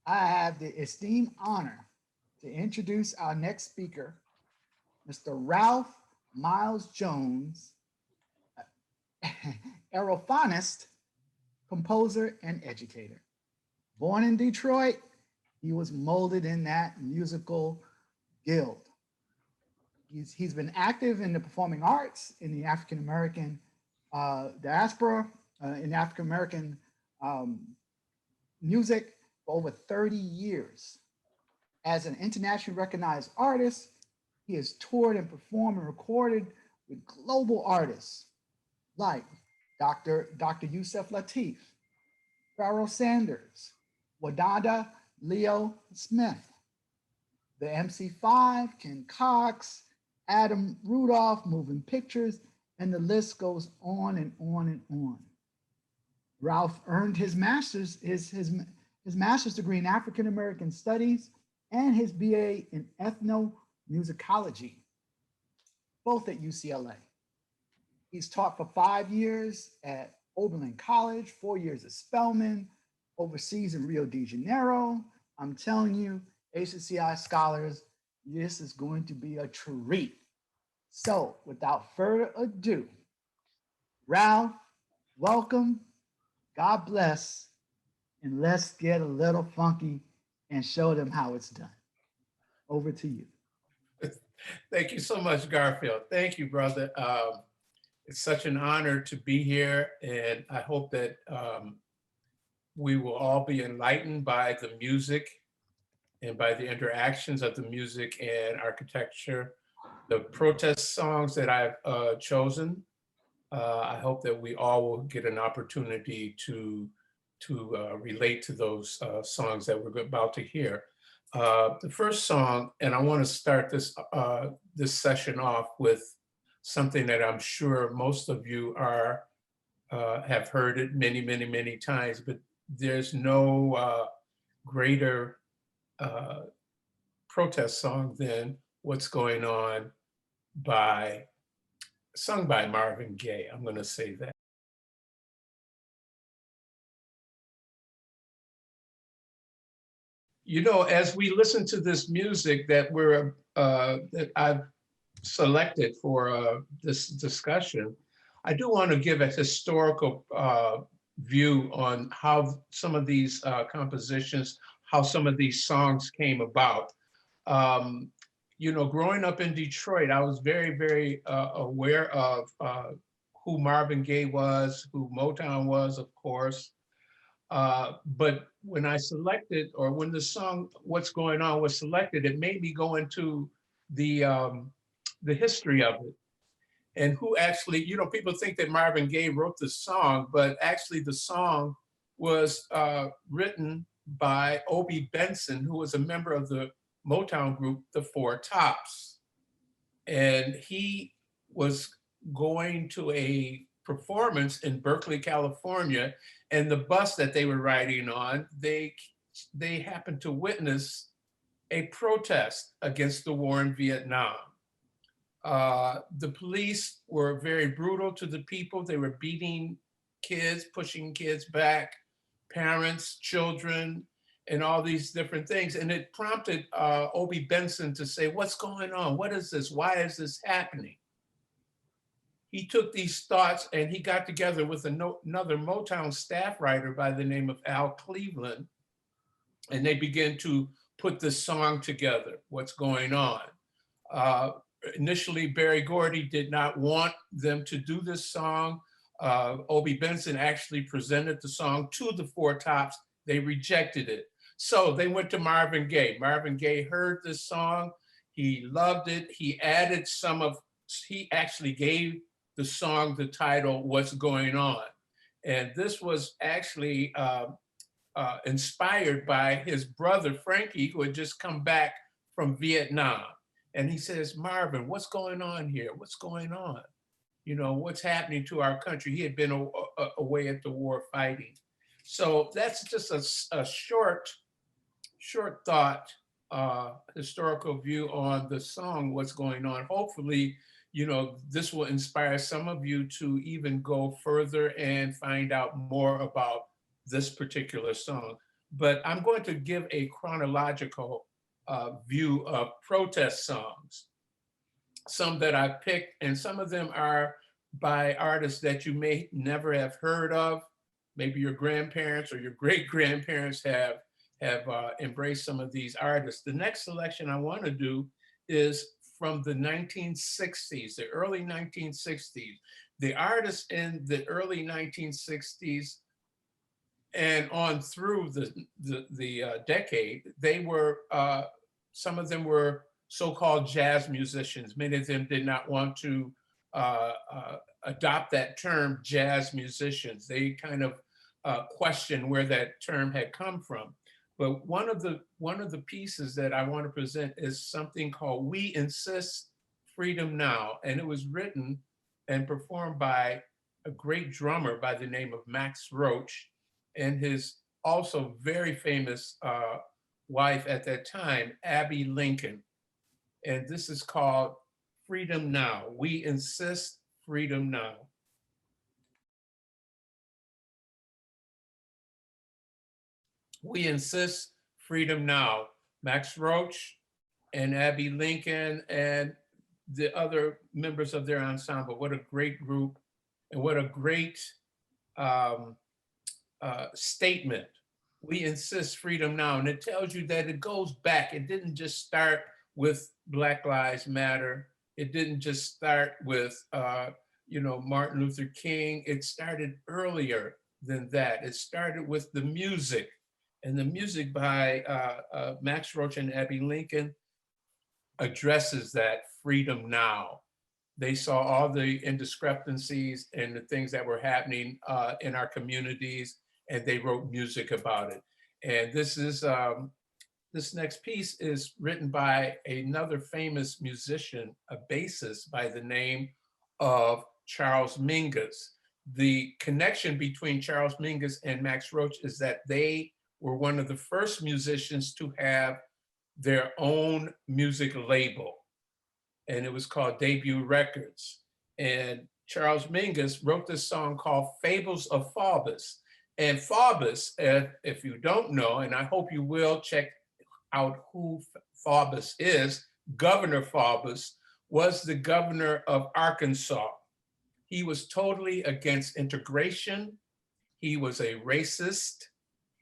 I have the esteemed honor to introduce our next speaker, Mr. Ralph Miles Jones, aerophonist, composer, and educator. Born in Detroit, he was molded in that musical guild. He's been active in the performing arts in the African American diaspora, in African American um, music for over 30 years. As an internationally recognized artist, he has toured and performed and recorded with global artists like Dr. Yusef Lateef, Pharoah Sanders, Wadada Leo Smith, the MC5, Ken Cox, Adam Rudolph, Moving Pictures, and the list goes on and on and on. Ralph earned his master's degree in African American Studies and his BA in ethnomusicology, both at UCLA. He's taught for 5 years at Oberlin College, 4 years at Spelman, overseas in Rio de Janeiro. I'm telling you, HCCI scholars, this is going to be a treat. So, without further ado, Ralph, welcome. God bless. And let's get a little funky and show them how it's done. Over to you. Thank you so much, Garfield. Thank you, brother. It's such an honor to be here, and I hope that we will all be enlightened by the music and by the interactions of the music and architecture. The protest songs that I've chosen, I hope that we all will get an opportunity to relate to those songs that we're about to hear. The first song, and I want to start this session off with something that I'm sure most of you have heard it many, many, many times, but there's no greater uh, protest song than What's Going On by sung by Marvin Gaye. I'm going to say that. You know, as we listen to this music that I've selected for this discussion, I do want to give a historical view on how some of these compositions, how some of these songs came about. Um, you know, growing up in Detroit, I was very, very aware of who Marvin Gaye was, who Motown was, of course. But when I selected, or when the song "What's Going On" was selected, it made me go into the um, the history of it and who actually, you know, people think that Marvin Gaye wrote the song, but actually the song was written by Obie Benson, who was a member of the Motown group, the Four Tops. And he was going to a performance in Berkeley, California, and the bus that they were riding on, they happened to witness a protest against the war in Vietnam. The police were very brutal to the people. They were beating kids, pushing kids back, parents, children, and all these different things. And it prompted Obie Benson to say, "What's going on? What is this? Why is this happening?" He took these thoughts and he got together with another Motown staff writer by the name of Al Cleveland, and they began to put this song together, "What's Going On." Uh, Initially, Berry Gordy did not want them to do this song. Obie Benson actually presented the song to the Four Tops. They rejected it. So they went to Marvin Gaye. Marvin Gaye heard this song. He loved it. He actually gave the song the title, "What's Going On." And this was actually inspired by his brother, Frankie, who had just come back from Vietnam. And he says, "Marvin, what's going on here? What's going on? You know, what's happening to our country?" He had been away at the war fighting. So that's just a short thought, historical view on the song, "What's Going On." Hopefully, you know, this will inspire some of you to even go further and find out more about this particular song. but I'm going to give a chronological view of protest songs. Some that I picked, and some of them are by artists that you may never have heard of. Maybe your grandparents or your great grandparents have embraced some of these artists. The next selection I want to do is from the 1960s, the early 1960s. The artists in the early 1960s and on through the decade, they were, some of them were so-called jazz musicians. Many of them did not want to adopt that term, jazz musicians. They kind of questioned where that term had come from. But one of the pieces that I want to present is something called "We Insist, Freedom Now," and it was written and performed by a great drummer by the name of Max Roach and his also very famous wife at that time, Abbey Lincoln. And this is called "Freedom Now." We insist, freedom now. We insist, freedom now. Max Roach and Abbey Lincoln and the other members of their ensemble. What a great group and what a great statement. We insist, freedom now. And it tells you that it goes back. It didn't just start with Black Lives Matter. It didn't just start with Martin Luther King. It started earlier than that. It started with the music. And the music by Max Roach and Abbey Lincoln addresses that freedom now. They saw all the indiscrepancies and the things that were happening in our communities, and they wrote music about it. And this is this next piece is written by another famous musician, a bassist by the name of Charles Mingus. The connection between Charles Mingus and Max Roach is that they were one of the first musicians to have their own music label, and it was called Debut Records. And Charles Mingus wrote this song called Fables of Faubus. And Faubus, if you don't know, and I hope you will check out who Faubus is, Governor Faubus was the governor of Arkansas. He was totally against integration. He was a racist.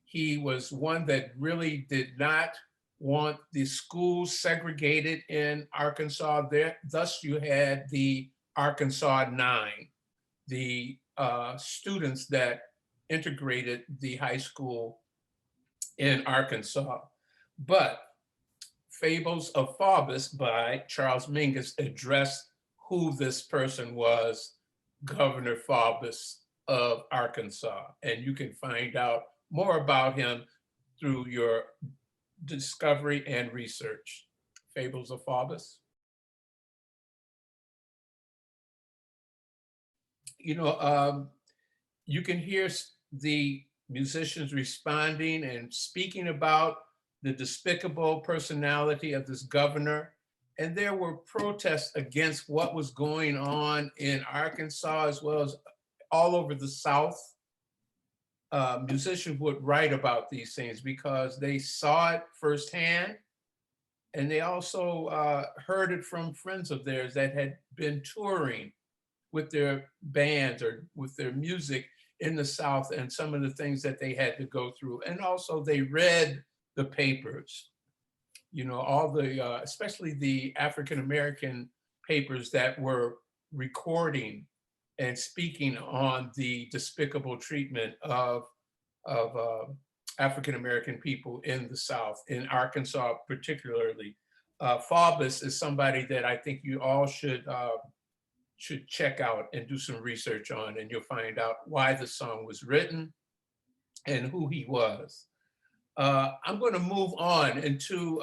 He was one that really did not want the schools segregated in Arkansas. Thus, you had the Arkansas Nine, the students that integrated the high school in Arkansas. But Fables of Faubus by Charles Mingus addressed who this person was, Governor Faubus of Arkansas. And you can find out more about him through your discovery and research. Fables of Faubus. You can hear the musicians responding and speaking about the despicable personality of this governor. And there were protests against what was going on in Arkansas, as well as all over the South. Musicians would write about these things because they saw it firsthand, and they also heard it from friends of theirs that had been touring with their bands or with their music in the South, and some of the things that they had to go through. And also they read the papers, all the, especially the African-American papers that were recording and speaking on the despicable treatment of African-American people in the South, in Arkansas particularly. Faubus is somebody that I think you all should check out and do some research on, and you'll find out why the song was written and who he was. I'm going to move on into,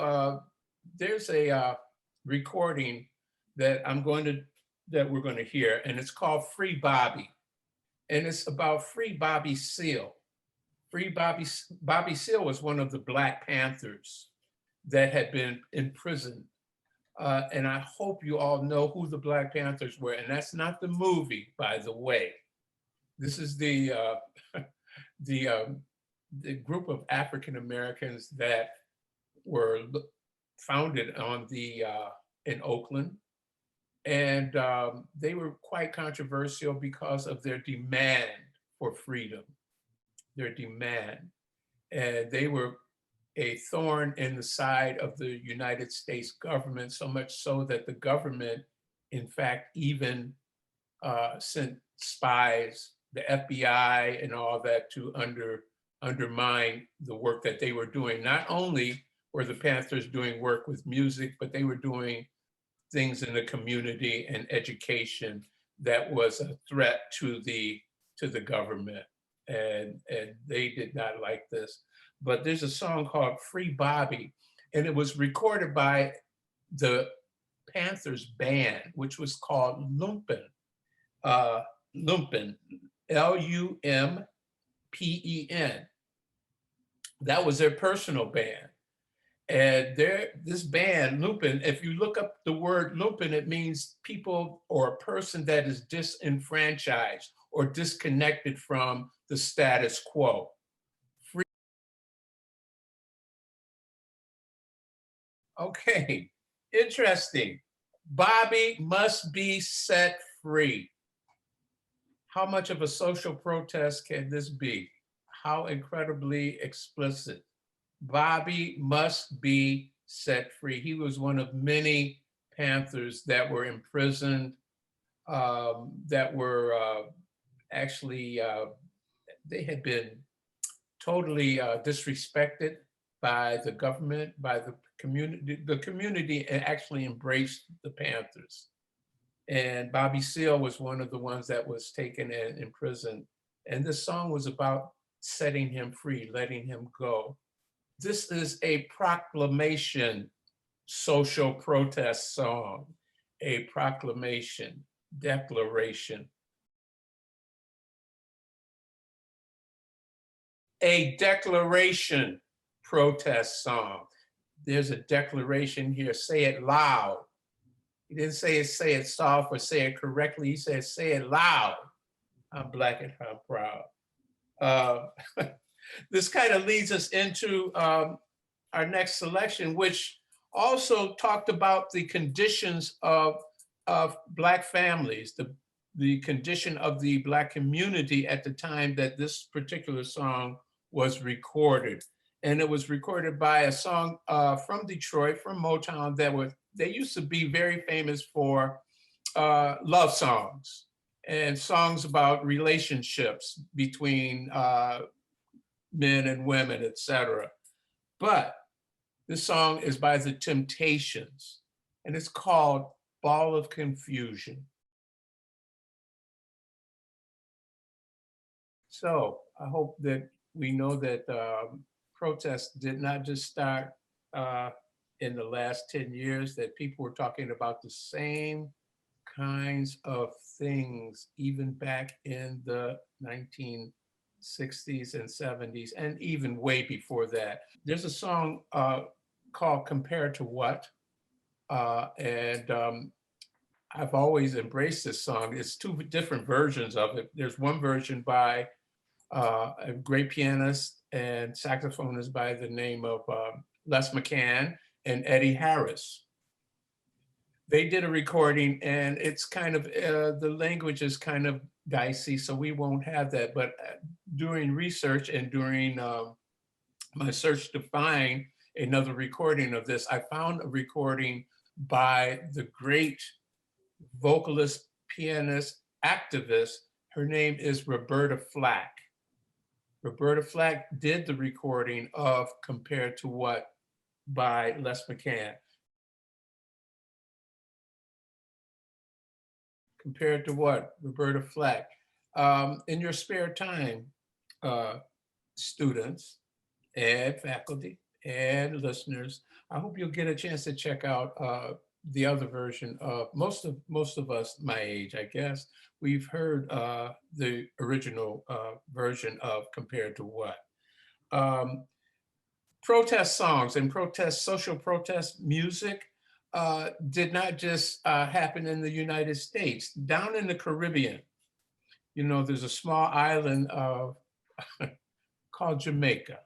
there's a recording that we're going to hear, and it's called Free Bobby. And it's about Free Bobby Seale. Bobby Seale was one of the Black Panthers that had been imprisoned. And I hope you all know who the Black Panthers were. And that's not the movie, by the way. This is the the group of African Americans that were founded on in Oakland. And they were quite controversial because of their demand for freedom, their demand. And they were a thorn in the side of the United States government, so much so that the government, in fact, even sent spies, the FBI and all that, to undermine the work that they were doing. Not only were the Panthers doing work with music, but they were doing things in the community and education that was a threat to the government. And they did not like this. But there's a song called Free Bobby, and it was recorded by the Panthers band, which was called Lumpen. Lumpen, Lumpen. That was their personal band. And this band, Lumpen, if you look up the word Lumpen, it means people or a person that is disenfranchised or disconnected from the status quo. Okay, interesting. Bobby must be set free. How much of a social protest can this be? How incredibly explicit. Bobby must be set free. He was one of many Panthers that were imprisoned, that were actually, they had been totally disrespected by the government, by the community. The community actually embraced the Panthers. And Bobby Seale was one of the ones that was taken and imprisoned. And this song was about setting him free, letting him go. This is a proclamation, social protest song, a proclamation, declaration. A declaration protest song. There's a declaration here, say it loud. He didn't say it soft or say it correctly. He said, say it loud. I'm Black and I'm proud. This kind of leads us into our next selection, which also talked about the conditions of Black families, the condition of the Black community at the time that this particular song was recorded. And it was recorded by a song from Detroit, from Motown, they used to be very famous for love songs and songs about relationships between men and women, etc. But this song is by the Temptations, and it's called Ball of Confusion. So I hope that we know that protests did not just start in the last 10 years, that people were talking about the same kinds of things even back in the 1960s and 70s, and even way before that. There's a song called Compared to What? And I've always embraced this song. It's two different versions of it. There's one version by a great pianist and saxophonist by the name of Les McCann and Eddie Harris. They did a recording, and it's kind of, the language is kind of dicey, so we won't have that. But during research and during my search to find another recording of this, I found a recording by the great vocalist, pianist, activist. Her name is Roberta Flack. Roberta Flack did the recording of Compared to What by Les McCann. Compared to What? Roberta Flack. In your spare time, students and faculty and listeners, I hope you'll get a chance to check out the other version of most of us my age, I guess. We've heard the original version of Compared to What. Protest songs and social protest music did not just happen in the United States. Down in the Caribbean, you know, there's a small island called Jamaica,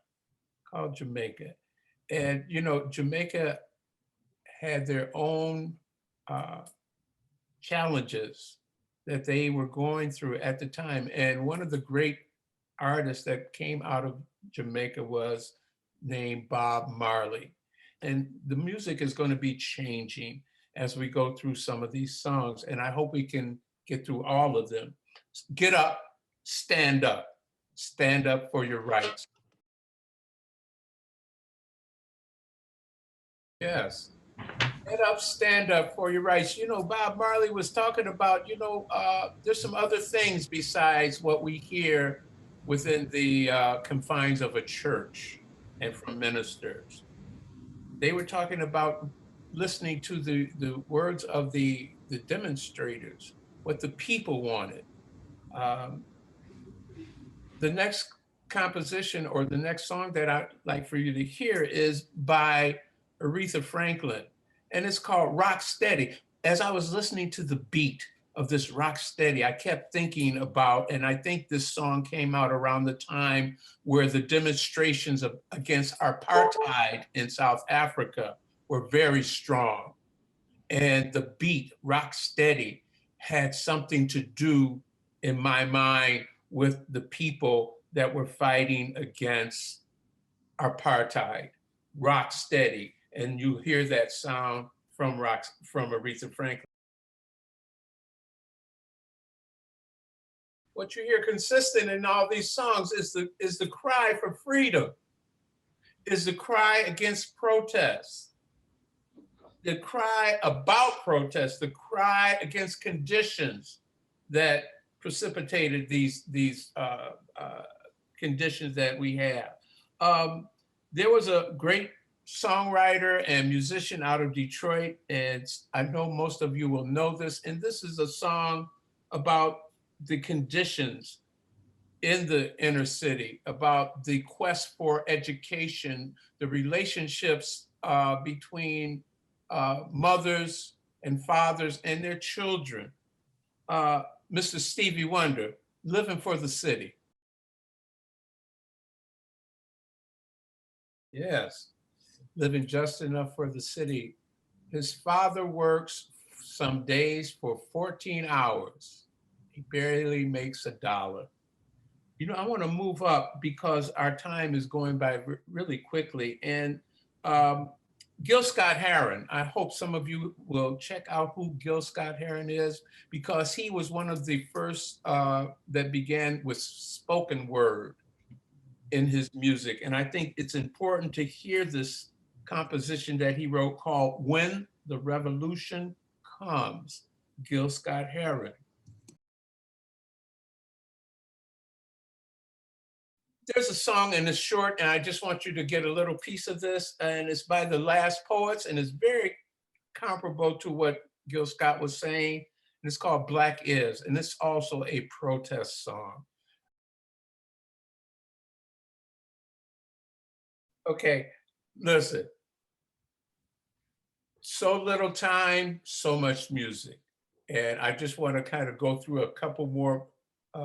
And, you know, Jamaica had their own challenges that they were going through at the time. And one of the great artists that came out of Jamaica was named Bob Marley. And the music is going to be changing as we go through some of these songs. And I hope we can get through all of them. Get up, stand up for your rights. Yes. Get up, stand up for your rights. You know, Bob Marley was talking about, you know, there's some other things besides what we hear within the confines of a church and from ministers. They were talking about listening to the words of the demonstrators, what the people wanted. The next composition or the next song that I'd like for you to hear is by Aretha Franklin, and it's called Rock Steady. As I was listening to the beat of this Rock Steady, I kept thinking about, and I think this song came out around the time where the demonstrations against apartheid in South Africa were very strong. And the beat, Rock Steady, had something to do, in my mind, with the people that were fighting against apartheid. Rock Steady. And you hear that sound from Aretha Franklin. What you hear consistent in all these songs is the cry for freedom, is the cry against protest, the cry about protest, the cry against conditions that precipitated these conditions that we have. There was a great songwriter and musician out of Detroit, and I know most of you will know this, and this is a song about the conditions in the inner city, about the quest for education, the relationships between mothers and fathers and their children. Mr. Stevie Wonder, Living for the City. Yes, living just enough for the city. His father works some days for 14 hours. He barely makes $1. You know, I want to move up because our time is going by really quickly. And Gil Scott-Heron, I hope some of you will check out who Gil Scott-Heron is, because he was one of the first that began with spoken word in his music. And I think it's important to hear this composition that he wrote called When the Revolution Comes, Gil Scott-Heron. There's a song and it's short, and I just want you to get a little piece of this, and it's by the Last Poets, and it's very comparable to what Gil Scott was saying, and it's called Black Is, and it's also a protest song. Okay, listen. So little time, so much music. And I just want to kind of go through a couple more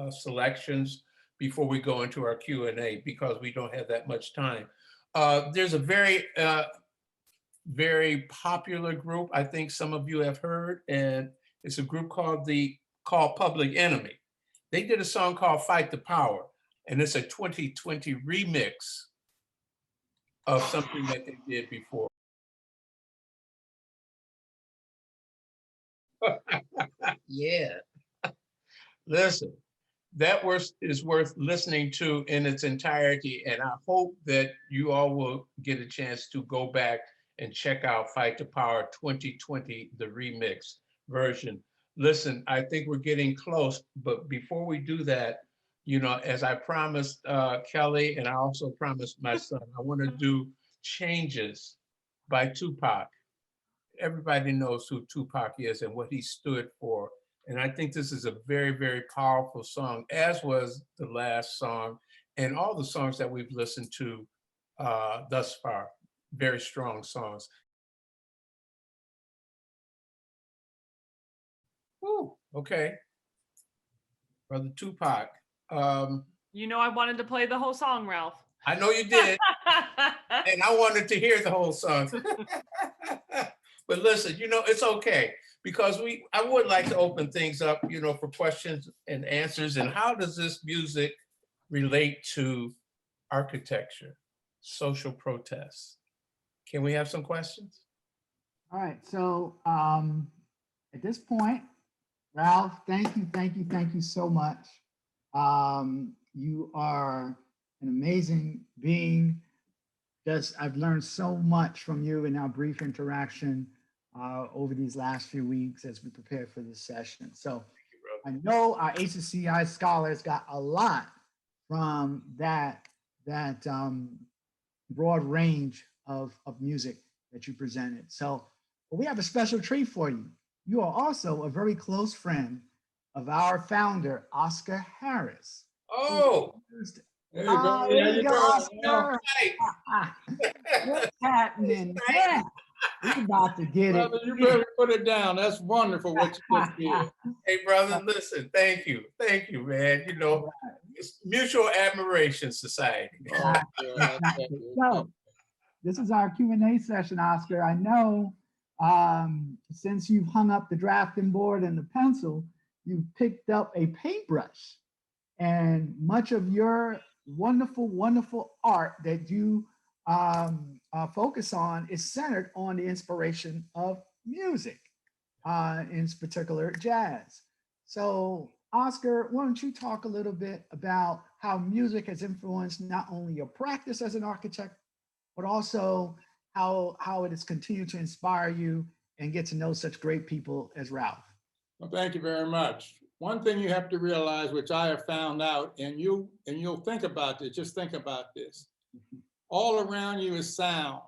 selections before we go into our Q&A, because we don't have that much time. There's a very popular group I think some of you have heard, and it's a group called Public Enemy. They did a song called Fight the Power, and it's a 2020 remix of something that they did before. Yeah. Listen, that is worth listening to in its entirety, and I hope that you all will get a chance to go back and check out Fight the Power 2020, the remix version. Listen, I think we're getting close, but before we do that, you know, as I promised Kelly, and I also promised my son, I want to do Changes by Tupac. Everybody knows who Tupac is and what he stood for. And I think this is a very, very powerful song, as was the last song and all the songs that we've listened to thus far. Very strong songs. Woo, okay. Brother Tupac. You know, I wanted to play the whole song, Ralph. I know you did, and I wanted to hear the whole song. But listen, it's okay because I would like to open things up, for questions and answers. And how does this music relate to architecture, social protests? Can we have some questions? All right, so at this point, Ralph, thank you so much. You are an amazing being. I've learned so much from you in our brief interaction over these last few weeks as we prepare for this session. So I know our HCCI scholars got a lot from that broad range of music that you presented. So we have a special treat for you. You are also a very close friend of our founder, Oscar Harris. Oh, Hey, Oh, buddy, how there you you go, doing? Oscar. What's happening? Yeah, we're about to get Brother, it. you better put it down. That's wonderful what you just did. hey, brother, listen, thank you, man. It's Mutual Admiration Society. Oh, yeah, So this is our Q&A session, Oscar. I know since you've hung up the drafting board and the pencil, you've picked up a paintbrush, and much of your wonderful art that you focus on is centered on the inspiration of music, in particular jazz. So Oscar, why don't you talk a little bit about how music has influenced not only your practice as an architect, but also how it has continued to inspire you and get to know such great people as Ralph. Well, thank you very much. One thing you have to realize, which I have found out, and you'll think about this, just think about this. All around you is sound.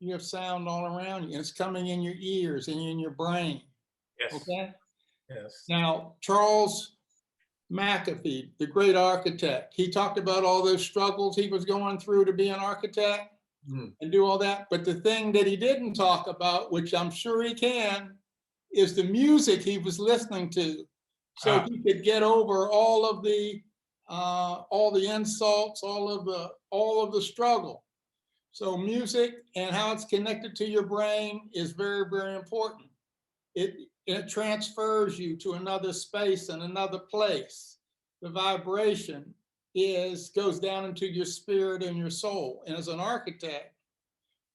You have sound all around you, and it's coming in your ears and in your brain. Yes. Okay? Yes. Now, Charles McAfee, the great architect, he talked about all those struggles he was going through to be an architect and do all that. But the thing that he didn't talk about, which I'm sure he can, is the music he was listening to. So he could get over all of the insults, all of the struggle. So music and how it's connected to your brain is very, very important. It transfers you to another space and another place. The vibration goes down into your spirit and your soul. And as an architect,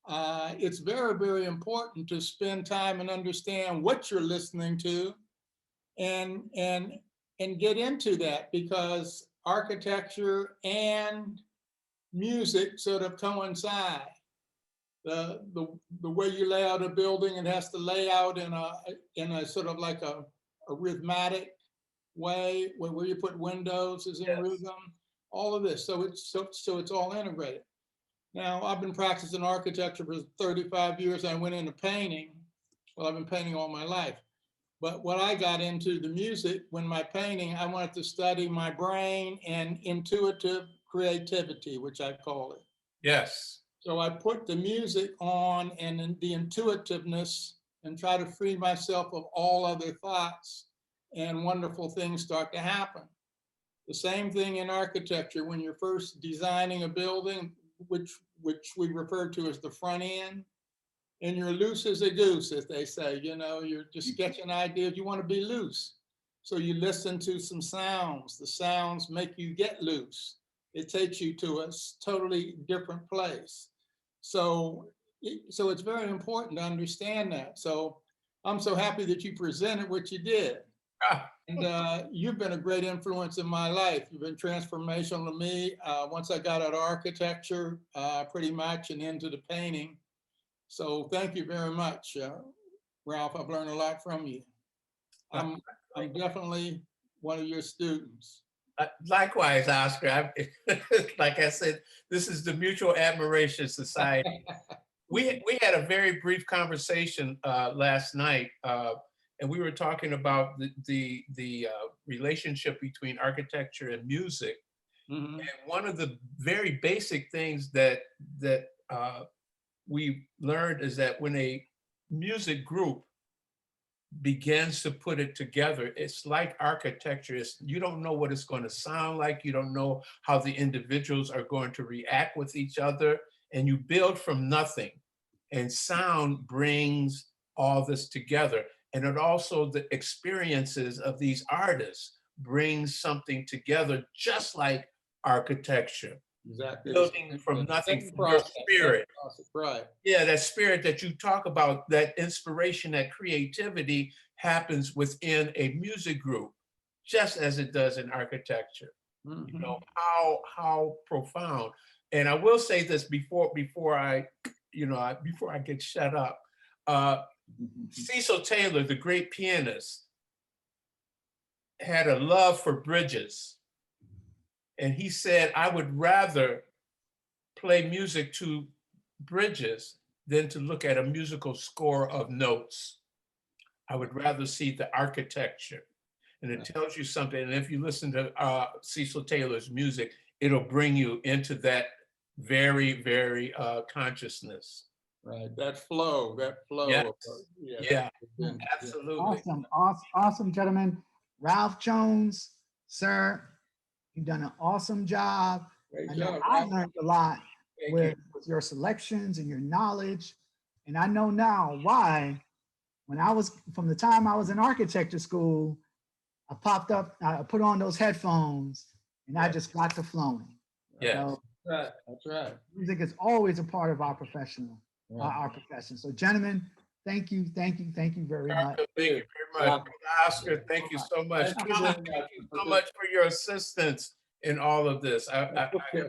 it's very, very important to spend time and understand what you're listening to and get into that, because architecture and music sort of coincide. The way you lay out a building, it has to lay out in a sort of like a rhythmic way, where you put windows is in rhythm, all of this. So it's all integrated. Now, I've been practicing architecture for 35 years. I went into painting. Well, I've been painting all my life. But what I got into the music, when my painting, I wanted to study my brain and intuitive creativity, which I call it. Yes. So I put the music on and the intuitiveness and try to free myself of all other thoughts, and wonderful things start to happen. The same thing in architecture. When you're first designing a building, which we refer to as the front end, and you're loose as a goose, as they say, you're just sketching ideas, you want to be loose. So you listen to some sounds. The sounds make you get loose. It takes you to a totally different place. So it's very important to understand that. So I'm so happy that you presented what you did. And you've been a great influence in my life. You've been transformational to me. Once I got out of architecture, pretty much, and into the painting. So thank you very much, Ralph. I've learned a lot from you. I'm definitely one of your students. Likewise, Oscar. Like I said, this is the Mutual Admiration Society. We had a very brief conversation last night, and we were talking about the relationship between architecture and music. Mm-hmm. And one of the very basic things that we learned is that when a music group begins to put it together, it's like architecture. You don't know what it's going to sound like. You don't know how the individuals are going to react with each other. And you build from nothing. And sound brings all this together. And it also, the experiences of these artists brings something together, just like architecture. Exactly. Building from nothing, Same from your process, spirit. Right. Yeah, that spirit that you talk about, that inspiration, that creativity happens within a music group, just as it does in architecture. You know, how profound. And I will say this before I get shut up. Cecil Taylor, the great pianist, had a love for bridges. And he said, I would rather play music to bridges than to look at a musical score of notes. I would rather see the architecture. And it tells you something. And if you listen to Cecil Taylor's music, it'll bring you into that very, very consciousness. Right, that flow. Yes. Yeah, Yeah. absolutely. Awesome, gentlemen. Ralph Jones, sir, you've done an awesome job. Great I know job, I Ralph. learned a lot Thank with your selections and your knowledge. And I know now why, when I was, from the time I was in architecture school, I popped up, I put on those headphones and I just got to flowing. Yeah. So Right, that's right. music is always a part of our profession. So gentlemen, thank you very much. Thank you very much. Oscar, thank you so much. Thank you Colin, very thank much you so much for your assistance in all of this. I Okay.